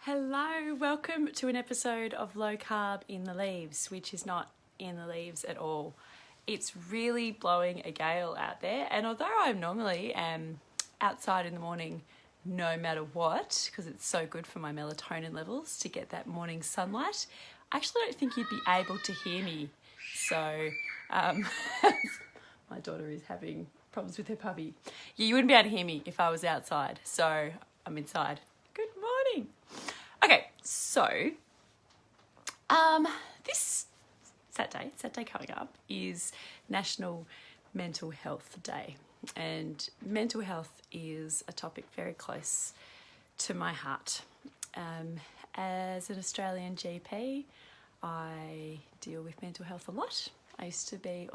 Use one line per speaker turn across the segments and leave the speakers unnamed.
Hello, welcome to an episode of Low Carb in the Leaves, which is not in the leaves at all. It's really blowing a gale out there, and although I normally am outside in the morning no matter what, because it's so good for my melatonin levels to get that morning sunlight, I actually don't think you'd be able to hear me. So, my daughter is having problems with her puppy. Yeah, you wouldn't be able to hear me if I was outside, so I'm inside. Good morning. Okay, so this Saturday coming up is National Mental Health Day, and mental health is a topic very close to my heart. As an Australian GP, I deal with mental health a lot. I used to did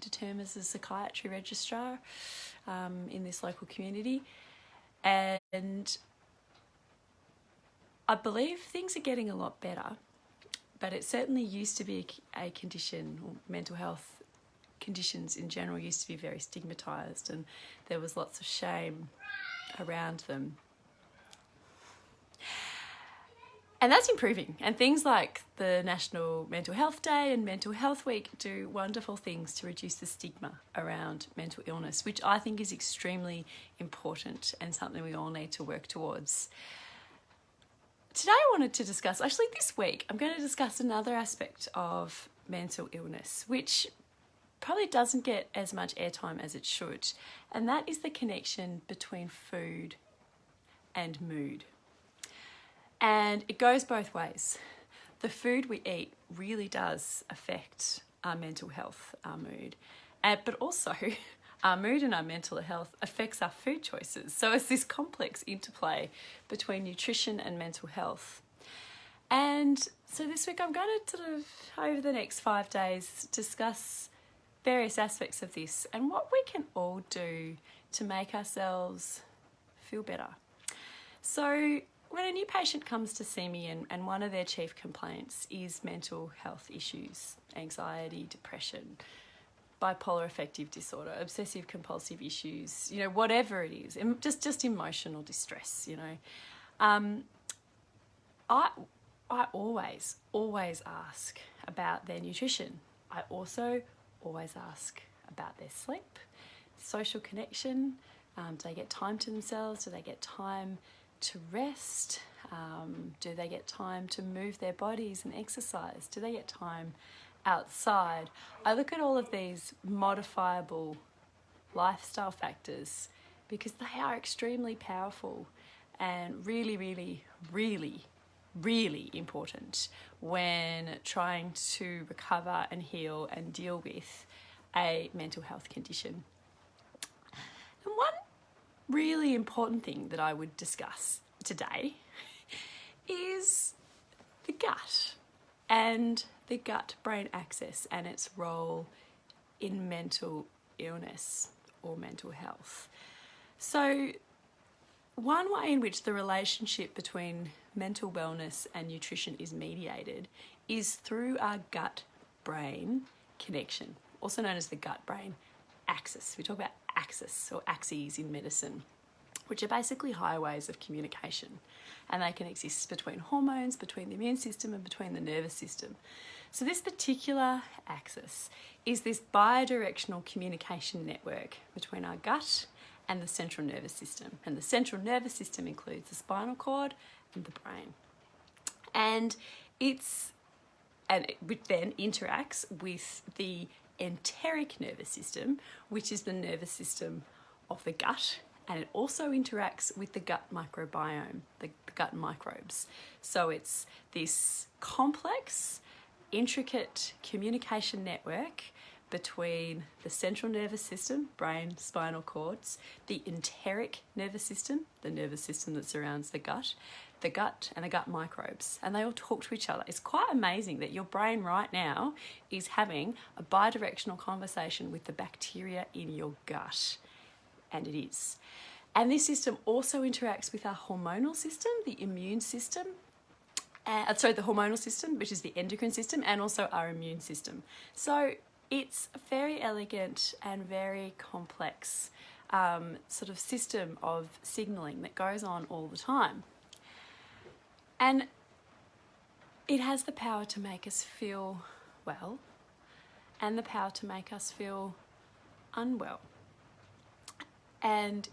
a term as a psychiatry registrar in this local community, and I believe things are getting a lot better, but it certainly used to be a condition, or mental health conditions in general used to be very stigmatised, and there was lots of shame around them. And that's improving, and things like the National Mental Health Day and Mental Health Week do wonderful things to reduce the stigma around mental illness, which I think is extremely important and something we all need to work towards. Today I wanted to discuss, actually this week, I'm going to discuss another aspect of mental illness, which probably doesn't get as much airtime as it should, and that is the connection between food and mood. And it goes both ways. The food we eat really does affect our mental health, our mood, but also our mood and our mental health affects our food choices. So it's this complex interplay between nutrition and mental health. And so this week I'm going to over the next 5 days, discuss various aspects of this and what we can all do to make ourselves feel better. So when a new patient comes to see me and one of their chief complaints is mental health issues, anxiety, depression, bipolar affective disorder, obsessive compulsive issues, whatever it is, just emotional distress, I always ask about their nutrition. I also always ask about their sleep, social connection. Do they get time to themselves? Do they get time to rest? Do they get time to move their bodies and exercise? Do they get time outside? I look at all of these modifiable lifestyle factors because they are extremely powerful and really, really, really, really important when trying to recover and heal and deal with a mental health condition. And one really important thing that I would discuss today is the gut and the gut-brain axis and its role in mental illness or mental health. So one way in which the relationship between mental wellness and nutrition is mediated is through our gut-brain connection, also known as the gut-brain axis. We talk about axis or axes in medicine, which are basically highways of communication, and they can exist between hormones, between the immune system and between the nervous system. So this particular axis is this bidirectional communication network between our gut and the central nervous system, and the central nervous system includes the spinal cord and the brain, and it then interacts with the enteric nervous system, which is the nervous system of the gut, and it also interacts with the gut microbiome, the gut microbes. So it's this complex, intricate communication network between the central nervous system, brain, spinal cords, the enteric nervous system, the nervous system that surrounds the gut and the gut microbes, and they all talk to each other. It's quite amazing that your brain right now is having a bidirectional conversation with the bacteria in your gut, and it is. And this system also interacts with our hormonal system, the immune system, the hormonal system, which is the endocrine system, and also our immune system. So it's a very elegant and very complex sort of system of signalling that goes on all the time. And it has the power to make us feel well and the power to make us feel unwell. And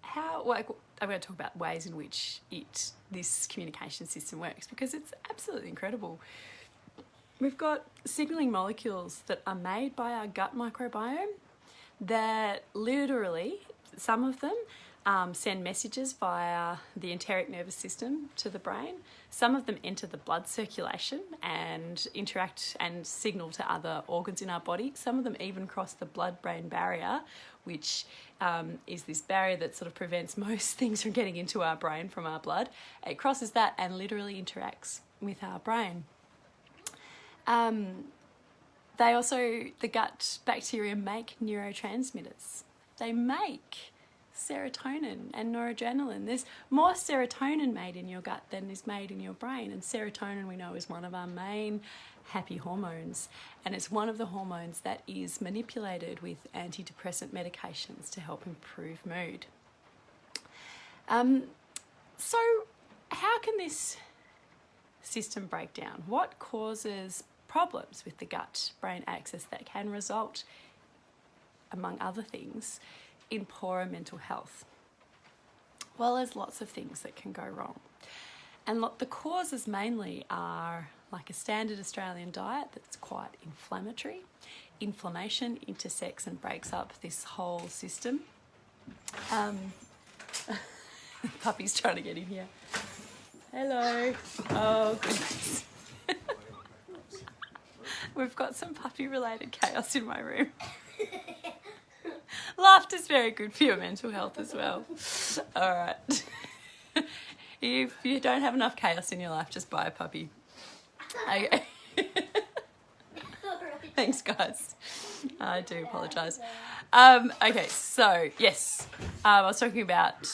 how, like, I'm going to talk about ways in which this communication system works, because it's absolutely incredible. We've got signaling molecules that are made by our gut microbiome that literally, some of them send messages via the enteric nervous system to the brain. Some of them enter the blood circulation and interact and signal to other organs in our body. Some of them even cross the blood-brain barrier, which is this barrier that sort of prevents most things from getting into our brain from our blood. It crosses that and literally interacts with our brain. The gut bacteria make neurotransmitters. They make serotonin and noradrenaline. There's more serotonin made in your gut than is made in your brain, and serotonin, we know, is one of our main happy hormones, and it's one of the hormones that is manipulated with antidepressant medications to help improve mood. So how can this system break down? What causes problems with the gut-brain axis that can result, among other things, in poorer mental health? Well, there's lots of things that can go wrong. And the causes mainly are like a standard Australian diet that's quite inflammatory. Inflammation intersects and breaks up this whole system. Puppy's trying to get in here. Hello. Oh, goodness. We've got some puppy-related chaos in my room. Laughter's very good for your mental health as well. All right. If you don't have enough chaos in your life, just buy a puppy. Okay. Thanks, guys. I do apologise. Okay, so, yes. I was talking about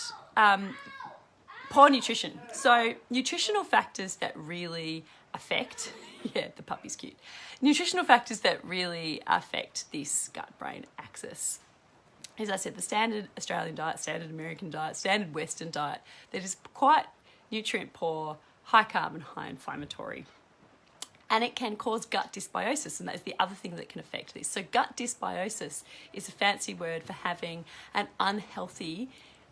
poor nutrition. So, nutritional factors that really affect... Yeah, the puppy's cute. Nutritional factors that really affect this gut-brain axis. As I said, the standard Australian diet, standard American diet, standard Western diet, that is quite nutrient poor, high carb and high inflammatory. And it can cause gut dysbiosis, and that is the other thing that can affect this. So gut dysbiosis is a fancy word for having an unhealthy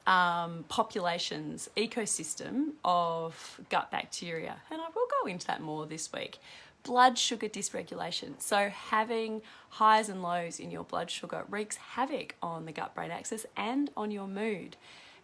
population's ecosystem of gut bacteria. And I will go into that more this week. Blood sugar dysregulation. So having highs and lows in your blood sugar wreaks havoc on the gut-brain axis and on your mood.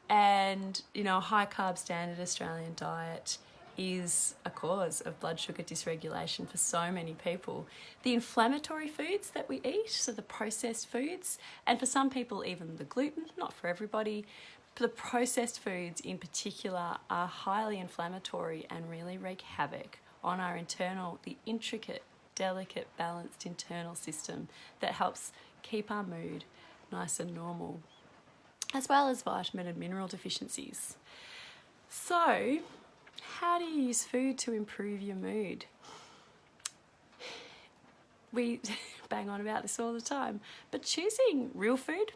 And, you know, a high-carb standard Australian diet is a cause of blood sugar dysregulation for so many people. The inflammatory foods that we eat, so the processed foods, and for some people even the gluten, not for everybody, the processed foods in particular are highly inflammatory and really wreak havoc on our the intricate, delicate, balanced internal system that helps keep our mood nice and normal, as well as vitamin and mineral deficiencies. So, how do you use food to improve your mood? We bang on about this all the time, but choosing real food.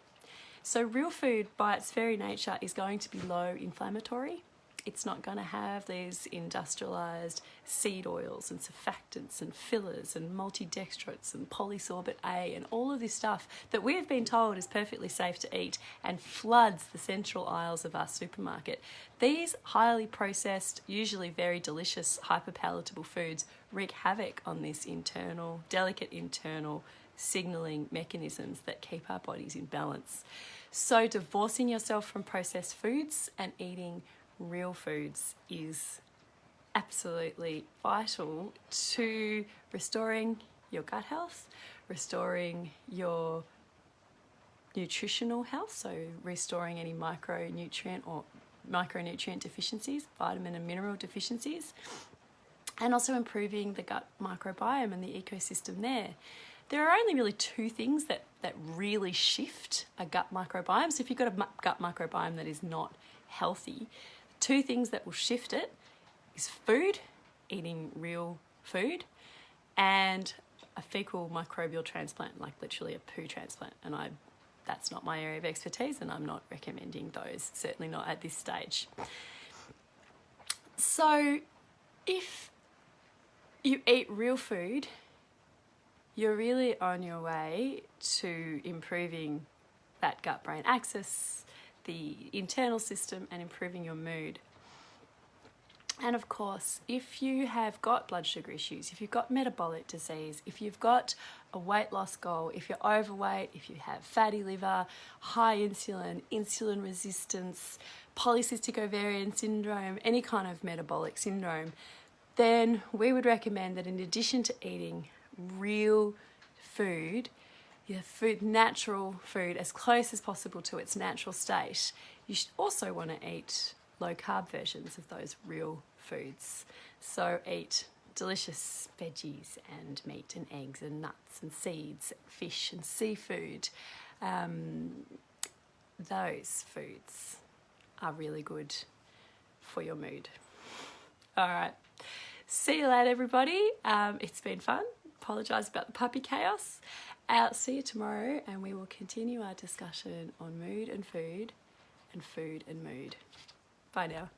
So real food by its very nature is going to be low inflammatory. It's not going to have these industrialised seed oils and surfactants and fillers and multidextrates and polysorbate A and all of this stuff that we have been told is perfectly safe to eat and floods the central aisles of our supermarket. These highly processed, usually very delicious, hyperpalatable foods wreak havoc on this delicate internal signalling mechanisms that keep our bodies in balance. So divorcing yourself from processed foods and eating real foods is absolutely vital to restoring your gut health, restoring your nutritional health, so restoring any micronutrient deficiencies, vitamin and mineral deficiencies, and also improving the gut microbiome and the ecosystem there. There are only really two things that really shift a gut microbiome. So if you've got a gut microbiome that is not healthy, two things that will shift it is food, eating real food, and a fecal microbial transplant, like literally a poo transplant. And that's not my area of expertise, and I'm not recommending those, certainly not at this stage. So if you eat real food, you're really on your way to improving that gut-brain axis, the internal system, and improving your mood. And of course, if you have got blood sugar issues, if you've got metabolic disease, if you've got a weight loss goal, if you're overweight, if you have fatty liver, high insulin, insulin resistance, polycystic ovarian syndrome, any kind of metabolic syndrome, then we would recommend that in addition to eating real food, natural food as close as possible to its natural state, you should also want to eat low carb versions of those real foods. So eat delicious veggies and meat and eggs and nuts and seeds, fish and seafood. Those foods are really good for your mood. All right. See you later, everybody. It's been fun. Apologise about the puppy chaos. I'll see you tomorrow, and we will continue our discussion on mood and food and mood. Bye now.